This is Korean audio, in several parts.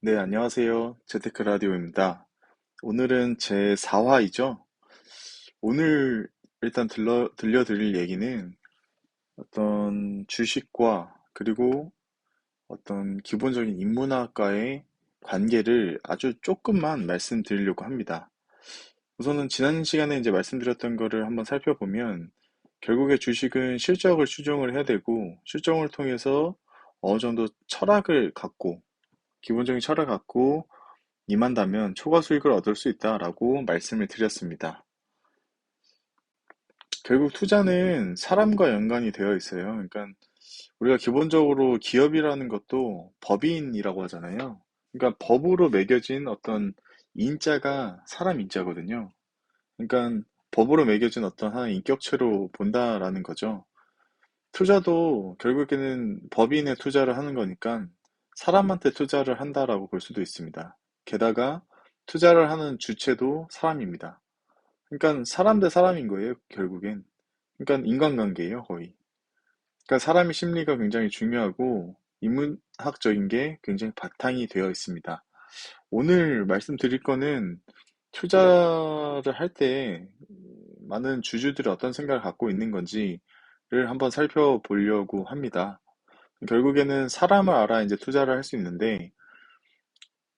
네, 안녕하세요. 재테크 라디오입니다. 오늘은 제 4화이죠. 오늘 일단 들려드릴 얘기는 어떤 주식과 그리고 어떤 기본적인 인문학과의 관계를 아주 조금만 말씀드리려고 합니다. 우선은 지난 시간에 이제 말씀드렸던 거를 한번 살펴보면 결국에 주식은 실적을 추정을 해야 되고 실적을 통해서 어느 정도 철학을 갖고 기본적인 철학을 갖고 임한다면 초과 수익을 얻을 수 있다라고 말씀을 드렸습니다. 결국 투자는 사람과 연관이 되어 있어요. 그러니까 우리가 기본적으로 기업이라는 것도 법인이라고 하잖아요. 그러니까 법으로 매겨진 어떤 인자가 사람 인자거든요. 그러니까 법으로 매겨진 어떤 하나의 인격체로 본다라는 거죠. 투자도 결국에는 법인에 투자를 하는 거니까 사람한테 투자를 한다라고 볼 수도 있습니다. 게다가 투자를 하는 주체도 사람입니다. 그러니까 사람 대 사람인 거예요, 결국엔. 그러니까 인간관계예요, 거의. 그러니까 사람의 심리가 굉장히 중요하고 인문학적인 게 굉장히 바탕이 되어 있습니다. 오늘 말씀드릴 거는 투자를 할 때 많은 주주들이 어떤 생각을 갖고 있는 건지를 한번 살펴보려고 합니다. 결국에는 사람을 알아야 이제 투자를 할 수 있는데,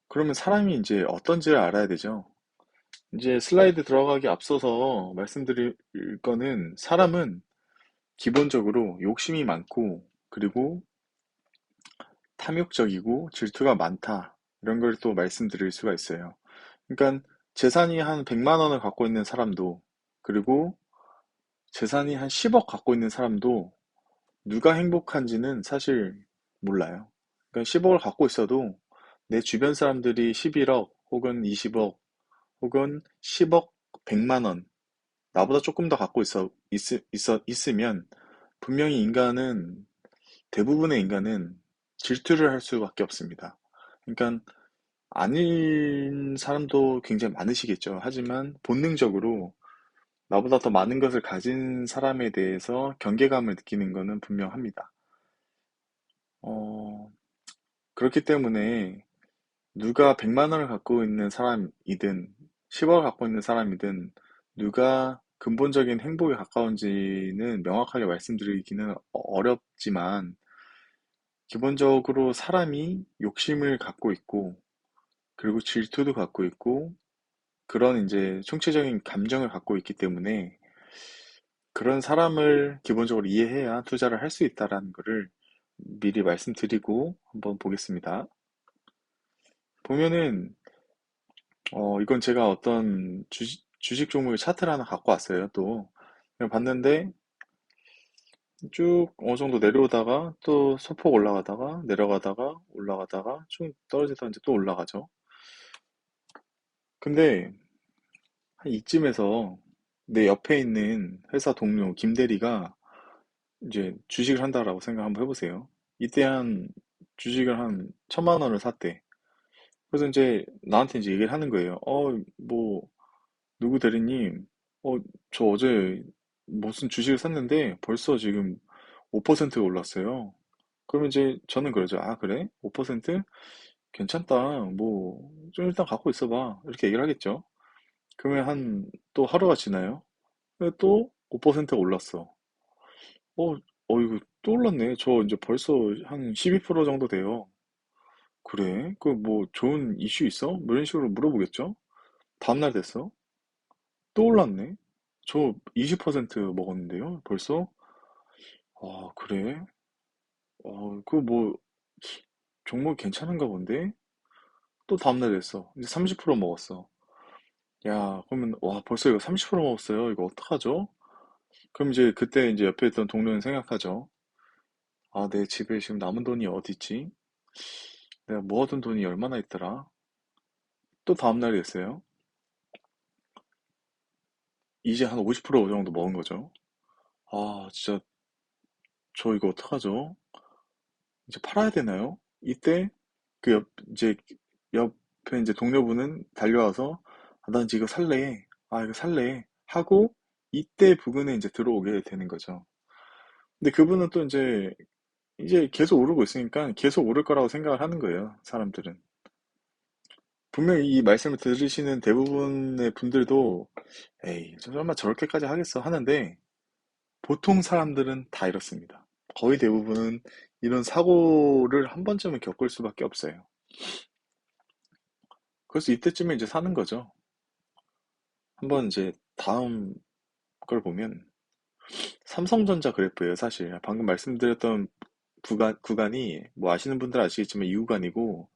그러면 사람이 이제 어떤지를 알아야 되죠. 이제 슬라이드 들어가기 앞서서 말씀드릴 거는 사람은 기본적으로 욕심이 많고, 그리고 탐욕적이고 질투가 많다. 이런 걸 또 말씀드릴 수가 있어요. 그러니까 재산이 한 100만 원을 갖고 있는 사람도, 그리고 재산이 한 10억 갖고 있는 사람도 누가 행복한지는 사실 몰라요. 그러니까 10억을 갖고 있어도 내 주변 사람들이 11억 혹은 20억 혹은 10억 100만 원 나보다 조금 더 갖고 있으면 분명히 대부분의 인간은 질투를 할 수밖에 없습니다. 그러니까 아닌 사람도 굉장히 많으시겠죠. 하지만 본능적으로 나보다 더 많은 것을 가진 사람에 대해서 경계감을 느끼는 것은 분명합니다. 어, 그렇기 때문에 누가 100만 원을 갖고 있는 사람이든 10억을 갖고 있는 사람이든 누가 근본적인 행복에 가까운지는 명확하게 말씀드리기는 어렵지만 기본적으로 사람이 욕심을 갖고 있고 그리고 질투도 갖고 있고 그런 이제 총체적인 감정을 갖고 있기 때문에 그런 사람을 기본적으로 이해해야 투자를 할 수 있다라는 것을 미리 말씀드리고 한번 보겠습니다. 보면은 이건 제가 어떤 주식 종목의 차트를 하나 갖고 왔어요, 또. 그냥 봤는데, 쭉 어느 정도 내려오다가, 또 소폭 올라가다가, 내려가다가, 올라가다가, 쭉 떨어지다가 이제 또 올라가죠. 근데, 한 이쯤에서 내 옆에 있는 회사 동료 김대리가 이제 주식을 한다라고 생각 한번 해보세요. 이때 주식을 한 1,000만 원을 샀대. 그래서 이제 나한테 이제 얘기를 하는 거예요. 뭐, 누구 대리님, 어, 저 어제 무슨 주식을 샀는데 벌써 지금 5%가 올랐어요. 그러면 이제 저는 그러죠. 아, 그래? 5%? 괜찮다. 뭐, 좀 일단 갖고 있어봐. 이렇게 얘기를 하겠죠. 그러면 또 하루가 지나요. 근데 또 5%가 올랐어. 이거 또 올랐네. 저 이제 벌써 한 12% 정도 돼요. 그래? 그 뭐 좋은 이슈 있어? 뭐 이런 식으로 물어보겠죠? 다음날 됐어. 또 올랐네. 저 20% 먹었는데요, 벌써? 아, 그래? 그 뭐, 종목 괜찮은가 본데? 또 다음날 됐어. 이제 30% 먹었어. 야, 그러면, 와, 벌써 이거 30% 먹었어요. 이거 어떡하죠? 그럼 이제 그때 이제 옆에 있던 동료는 생각하죠. 아, 내 집에 지금 남은 돈이 어디 있지? 내가 모아둔 돈이 얼마나 있더라? 또 다음날이 됐어요. 이제 한 50% 정도 먹은 거죠. 아, 진짜, 저 이거 어떡하죠? 이제 팔아야 되나요? 이때 이제 옆에 이제 동료분은 달려와서 아, 난 이제 이거 살래. 아, 이거 살래. 하고 이때 부근에 이제 들어오게 되는 거죠. 근데 그분은 또 이제 계속 오르고 있으니까 계속 오를 거라고 생각을 하는 거예요. 사람들은. 분명히 이 말씀을 들으시는 대부분의 분들도 에이, 저 설마 저렇게까지 하겠어 하는데 보통 사람들은 다 이렇습니다. 거의 대부분은 이런 사고를 한 번쯤은 겪을 수밖에 없어요. 그래서 이때쯤에 이제 사는 거죠. 한번 이제 다음 걸 보면 삼성전자 그래프예요, 사실. 방금 말씀드렸던 구간이 뭐 아시는 분들 아시겠지만 이 구간이고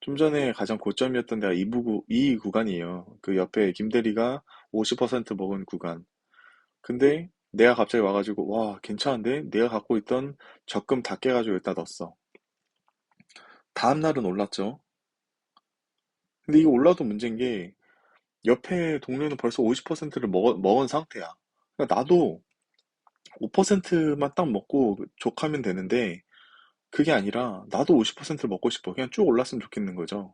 좀 전에 가장 고점이었던 데가 이 구간이에요. 그 옆에 김대리가 50% 먹은 구간. 근데 내가 갑자기 와가지고 와 괜찮은데 내가 갖고 있던 적금 다 깨가지고 여기다 넣었어. 다음 날은 올랐죠. 근데 이거 올라도 문제인 게 옆에 동료는 벌써 50%를 먹은 상태야. 그러니까 나도 5%만 딱 먹고 족하면 되는데 그게 아니라 나도 50%를 먹고 싶어. 그냥 쭉 올랐으면 좋겠는 거죠.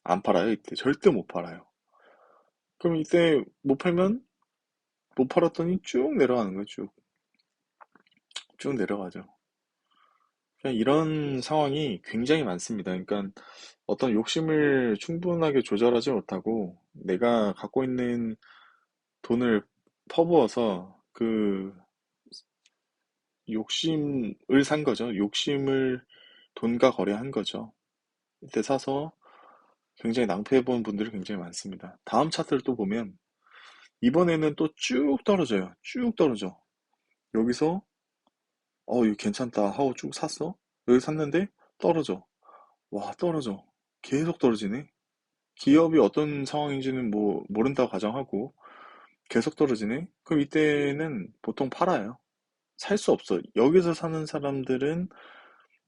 안 팔아요, 이때. 절대 못 팔아요. 그럼 이때 못 팔면 못 팔았더니 쭉 내려가는 거예요, 쭉. 쭉 내려가죠. 그냥 이런 상황이 굉장히 많습니다. 그러니까 어떤 욕심을 충분하게 조절하지 못하고 내가 갖고 있는 돈을 퍼부어서 그 욕심을 산 거죠. 욕심을 돈과 거래한 거죠. 이때 사서 굉장히 낭패해본 분들이 굉장히 많습니다. 다음 차트를 또 보면 이번에는 또 쭉 떨어져요. 쭉 떨어져. 여기서 이거 괜찮다 하고 쭉 샀어. 여기 샀는데 떨어져. 와, 떨어져. 계속 떨어지네. 기업이 어떤 상황인지는 뭐 모른다고 가정하고 계속 떨어지네. 그럼 이때는 보통 팔아요. 살 수 없어. 여기서 사는 사람들은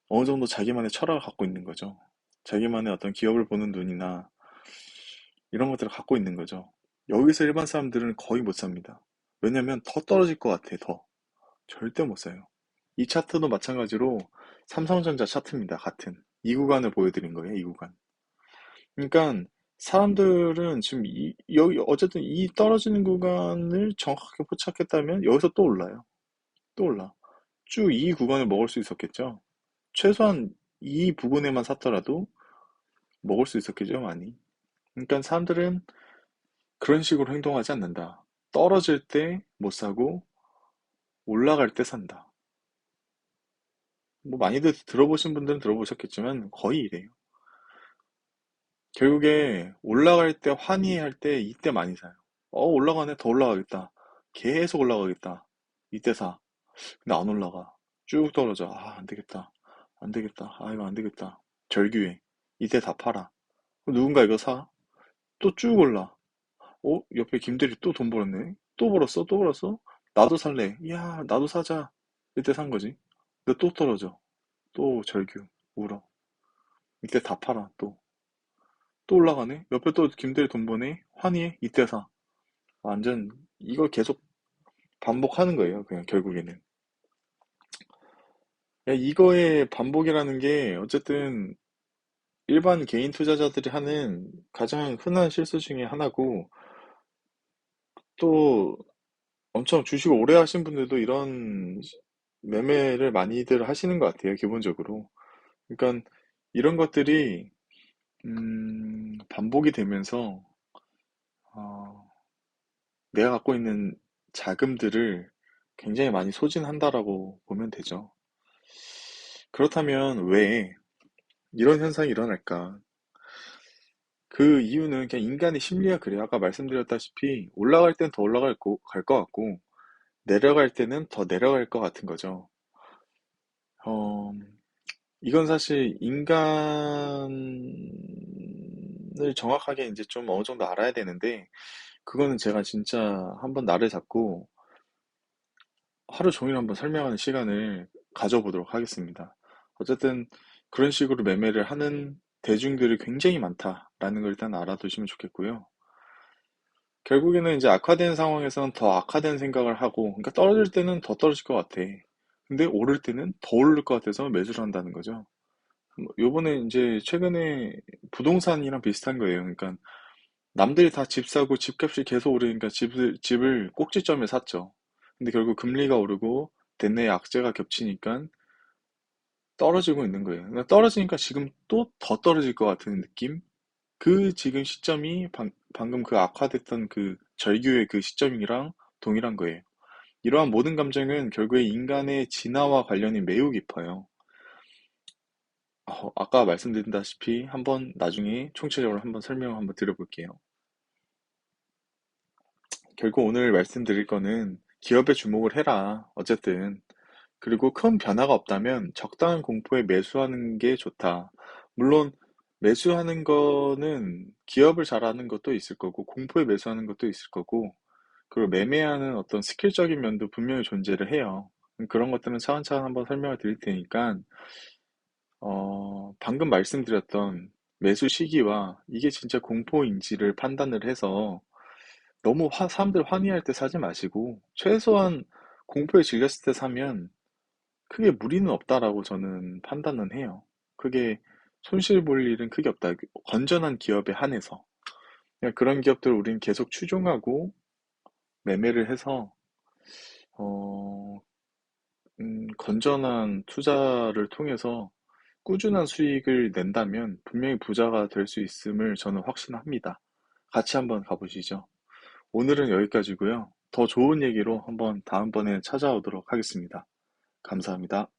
어느 정도 자기만의 철학을 갖고 있는 거죠. 자기만의 어떤 기업을 보는 눈이나 이런 것들을 갖고 있는 거죠. 여기서 일반 사람들은 거의 못 삽니다. 왜냐면 더 떨어질 것 같아, 더. 절대 못 사요. 이 차트도 마찬가지로 삼성전자 차트입니다, 같은. 이 구간을 보여드린 거예요, 이 구간. 그러니까 사람들은 지금 여기 어쨌든 이 떨어지는 구간을 정확하게 포착했다면 여기서 또 올라요. 또 올라. 쭉 이 구간을 먹을 수 있었겠죠. 최소한 이 부분에만 샀더라도 먹을 수 있었겠죠, 많이. 그러니까 사람들은 그런 식으로 행동하지 않는다. 떨어질 때 못 사고 올라갈 때 산다. 뭐 많이들 들어보신 분들은 들어보셨겠지만 거의 이래요. 결국에 올라갈 때 환희할 때 이때 많이 사요. 올라가네. 더 올라가겠다. 계속 올라가겠다. 이때 사. 근데 안 올라가. 쭉 떨어져. 안 되겠다. 안 되겠다. 이거 안 되겠다. 절규해. 이때 다 팔아. 그럼 누군가 이거 사. 또 쭉 올라. 옆에 김대리 또 돈 벌었네. 또 벌었어. 또 벌었어. 나도 살래. 야, 나도 사자. 이때 산 거지. 근데 또 떨어져. 또 절규. 울어. 이때 다 팔아. 또 올라가네. 옆에 또 김대리 돈 버네. 환희해. 이때 사. 완전 이걸 계속 반복하는 거예요. 그냥 결국에는. 야, 이거의 반복이라는 게 어쨌든 일반 개인 투자자들이 하는 가장 흔한 실수 중에 하나고 또 엄청 주식을 오래 하신 분들도 이런 매매를 많이들 하시는 것 같아요. 기본적으로. 그러니까 이런 것들이 반복이 되면서 어, 내가 갖고 있는 자금들을 굉장히 많이 소진한다라고 보면 되죠. 그렇다면 왜 이런 현상이 일어날까? 그 이유는 그냥 인간의 심리가 그래요. 아까 말씀드렸다시피 올라갈 땐 더 갈 것 같고 내려갈 때는 더 내려갈 것 같은 거죠. 어, 이건 사실 인간을 정확하게 이제 좀 어느 정도 알아야 되는데 그거는 제가 진짜 한번 날을 잡고 하루 종일 한번 설명하는 시간을 가져보도록 하겠습니다. 어쨌든 그런 식으로 매매를 하는 대중들이 굉장히 많다라는 걸 일단 알아두시면 좋겠고요. 결국에는 이제 악화된 상황에서는 더 악화된 생각을 하고, 그러니까 떨어질 때는 더 떨어질 것 같아. 근데 오를 때는 더 오를 것 같아서 매수를 한다는 거죠. 요번에 이제 최근에 부동산이랑 비슷한 거예요. 그러니까 남들이 다 집 사고 집값이 계속 오르니까 집을 꼭지점에 샀죠. 근데 결국 금리가 오르고 대내 악재가 겹치니까 떨어지고 있는 거예요. 그러니까 떨어지니까 지금 또 더 떨어질 것 같은 느낌? 그 지금 시점이 방금 그 악화됐던 그 절규의 그 시점이랑 동일한 거예요. 이러한 모든 감정은 결국에 인간의 진화와 관련이 매우 깊어요. 아까 말씀드린다시피 한번 나중에 총체적으로 한번 설명을 한번 드려볼게요. 결국 오늘 말씀드릴 거는 기업에 주목을 해라. 어쨌든. 그리고 큰 변화가 없다면 적당한 공포에 매수하는 게 좋다. 물론 매수하는 거는 기업을 잘하는 것도 있을 거고 공포에 매수하는 것도 있을 거고 그리고 매매하는 어떤 스킬적인 면도 분명히 존재를 해요. 그런 것들은 차근차근 한번 설명을 드릴 테니까 방금 말씀드렸던 매수 시기와 이게 진짜 공포인지를 판단을 해서 너무 사람들 환희할 때 사지 마시고 최소한 공포에 질렸을 때 사면 크게 무리는 없다라고 저는 판단은 해요. 크게 손실 볼 일은 크게 없다. 건전한 기업에 한해서. 그냥 그런 기업들을 우리는 계속 추종하고 매매를 해서 어, 건전한 투자를 통해서 꾸준한 수익을 낸다면 분명히 부자가 될 수 있음을 저는 확신합니다. 같이 한번 가보시죠. 오늘은 여기까지고요. 더 좋은 얘기로 한번 다음번에 찾아오도록 하겠습니다. 감사합니다.